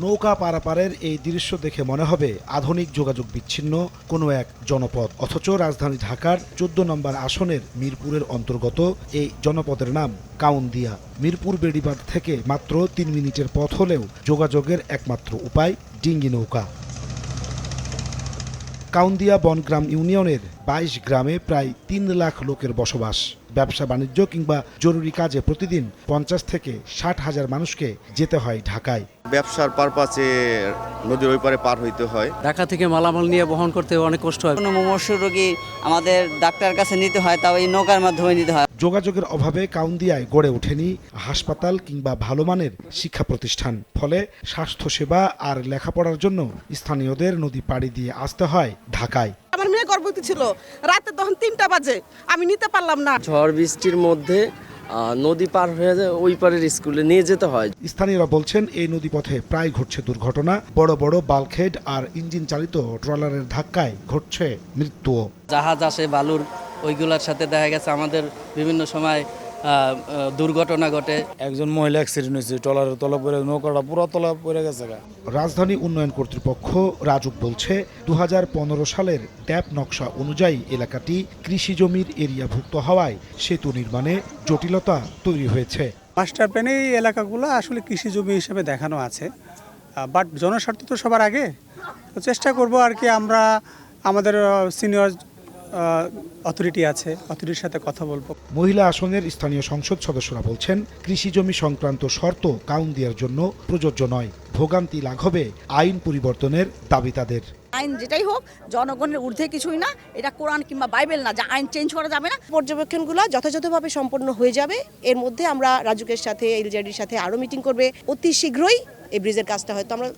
নৌকা পারাপারের এই দৃশ্য দেখে মনে হবে আধুনিক যোগাযোগ বিচ্ছিন্ন কোনো এক জনপদ, অথচ রাজধানী ঢাকার ১৪ নম্বর আসনের মিরপুরের অন্তর্গত এই জনপদের নাম কাউন্দিয়া। মিরপুর বেড়িবাঁধ থেকে মাত্র ৩ মিনিটের পথ হলেও যোগাযোগের একমাত্র উপায় ডিঙ্গি নৌকা। কাউন্দিয়া বনগ্রাম ইউনিয়নের ২২ গ্রামে প্রায় ৩ লাখ লোকের বসবাস। ব্যবসা বাণিজ্য কিংবা জরুরি কাজে প্রতিদিন ৫০ থেকে ৬০ হাজার মানুষকে যেতে হয় ঢাকায়। ব্যবসার পারপাসে নদীর ওই পারে পার হইতে হয়। ঢাকা থেকে মালামাল নিয়ে বহন করতে অনেক কষ্ট হয়। কোনো মুমূর্ষু রোগী আমাদের ডাক্তারের কাছে নিতে হয়, তাও এই নৌকার মাধ্যমে নিতে হয়। যোগাযোগের অভাবে কাউন্দিয়ায় গড়ে ওঠেনি হাসপাতাল কিংবা ভালো মানের শিক্ষা প্রতিষ্ঠান। ফলে স্বাস্থ্যসেবা আর লেখাপড়ার জন্য স্থানীয়দের নদী পাড়ি দিয়ে আসতে হয় ঢাকায়। আমার মেয়ে গর্ভবতী ছিল, রাতে তখন ৩টা বাজে, আমি নিতে পারলাম না। ঝড় বৃষ্টির মধ্যে নদী পার হয়ে যায়, ওই পারের স্কুলে নিয়ে যেতে হয়। স্থানীয়রা বলছেন এই নদীপথে প্রায় ঘটছে দুর্ঘটনা। বড় বড় বাল্কহেড আর ইঞ্জিন চালিত ট্রলারের ধাক্কায় ঘটছে মৃত্যুও। জাহাজ আসে বালুর, ওইগুলোর সাথে দেখা গেছে আমাদের বিভিন্ন সময় দুর্ঘটনা ঘটে। একজন মহিলা অ্যাক্সিডেন্ট হয়েছে, ট্রলারের তলা পড়ে, নৌকাটা পুরো তলা পড়ে গেছে। রাজধানী উন্নয়ন কর্তৃপক্ষ রাজুক বলছে ২০১৫ সালের ট্যাপ নকশা অনুযায়ী এলাকাটি কৃষি জমির এরিয়াভুক্ত হওয়ায় সেতু নির্মাণে জটিলতা তৈরি হয়েছে। মাস্টার প্ল্যানে এই এলাকাগুলো আসলে কৃষি জমি হিসেবে দেখানো আছে, বাট জনস্বার্থ তো সবার আগে। তো চেষ্টা করব আর কি, আমরা আমাদের সিনিয়র অথরিটি আছে, অথরিটির সাথে কথা বলবো। মহিলা আসনের স্থানীয় সংসদ সদস্যরা বলছেন কৃষি জমি সংক্রান্ত শর্ত কাউন্দিয়ার জন্য প্রযোজ্য নয়। ভোগান্তি লাঘবে আইন পরিবর্তনের দাবি তাদের। আইন যেটাই হোক জনগণের ঊর্ধ্বে কিছুই না, এটা কোরআন কিংবা বাইবেল না যে আইন চেঞ্জ করা যাবে না। পর্যবেক্ষণগুলো যথাযথভাবে সম্পন্ন হয়ে যাবে। এর মধ্যে আমরা রাজুকের সাথে, এলজেডির সাথে আরও মিটিং করবে। অতি শীঘ্রই এই ব্রিজের কাজটা হয়তো আমরা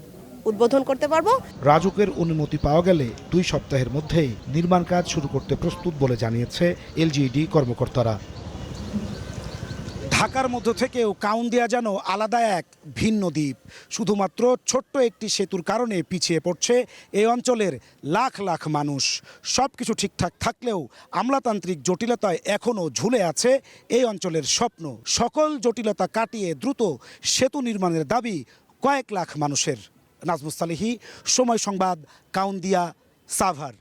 উদ্বোধন করতে পারবো। রাজুকের অনুমতি পাওয়া গেলে ২ সপ্তাহের মধ্যেই নির্মাণ কাজ শুরু করতে প্রস্তুত বলে জানিয়েছে এলজিইডি কর্মকর্তারা। ঢাকার মধ্য থেকেও কাউন্দিয়া যেন আলাদা এক ভিন্ন দ্বীপ। শুধুমাত্র ছোট্ট একটি সেতুর কারণে পিছিয়ে পড়ছে এই অঞ্চলের লাখ লাখ মানুষ। সব কিছু ঠিকঠাক থাকলেও আমলাতান্ত্রিক জটিলতায় এখনও ঝুলে আছে এই অঞ্চলের স্বপ্ন। সকল জটিলতা কাটিয়ে দ্রুত সেতু নির্মাণের দাবি কয়েক লাখ মানুষের। নাজমুস সালেহী, সময় সংবাদ, কাউন্দিয়া, সাভার।